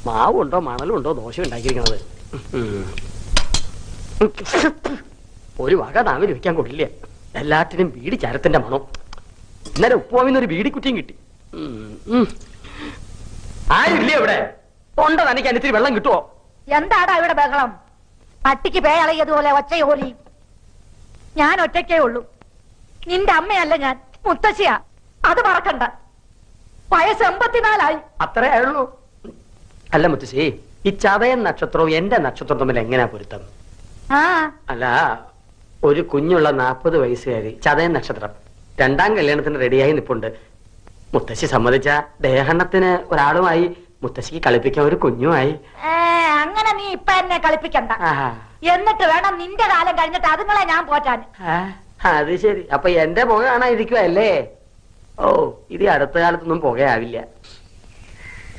മാവുണ്ടോ മണലുണ്ടോ ദോശ ഉണ്ടാക്കിയിരിക്കണത്. ഒരു വക നാവിൽ വെക്കാൻ കൊള്ളില്ല. എല്ലാറ്റിനും ബീഡി ചരത്തിന്റെ മണം. ഇന്നലെ ഉപ്പുവാമിന്നൊരു ബീഡിക്കുറ്റിയും കിട്ടി. ആരില്ലേ ഇവിടെ? തൊണ്ട നനയ്ക്കാൻ ഇത്തിരി വെള്ളം കിട്ടുമോ? എന്താടാ ഇവിടെ ബഹളം? പട്ടിക്ക് പേയളയതുപോലെ ഒച്ചയോലി. ഞാൻ ഒറ്റയ്ക്കേ ഉള്ളൂ. നിന്റെ അമ്മയല്ല ഞാൻ, മുത്തശ്ശിയാ. അത് മറക്കണ്ട. വയസ്സ് 84 അത്രേ ആയുള്ളൂ. അല്ല മുത്തശ്ശി, ഈ ചതയൻ നക്ഷത്രവും എന്റെ നക്ഷത്രവും തമ്മിൽ എങ്ങനെയാ പൊരുത്തം? അല്ല, ഒരു കുഞ്ഞുള്ള 40 വയസ്സുകാരി, ചതയൻ നക്ഷത്രം, 2ാം കല്യാണത്തിന് റെഡിയായി നിപ്പുണ്ട്. മുത്തശ്ശി സമ്മതിച്ച ദേഹണ്ണത്തിന് ഒരാളുമായി, മുത്തശ്ശിക്ക് കളിപ്പിക്കാൻ ഒരു കുഞ്ഞുമായി. അങ്ങനെ നീ ഇപ്പൊ എന്നെ കളിപ്പിക്കണ്ട. എന്നിട്ട് വേണം നിന്റെ കാലം കഴിഞ്ഞിട്ട് അതുങ്ങളെ ഞാൻ പോറ്റാൻ. അത് ശരി. അപ്പൊ എന്റെ പുക കാണാതിരിക്കുവല്ലേ? ഓ, ഇത് അടുത്ത കാലത്തൊന്നും പുകയാവില്ല.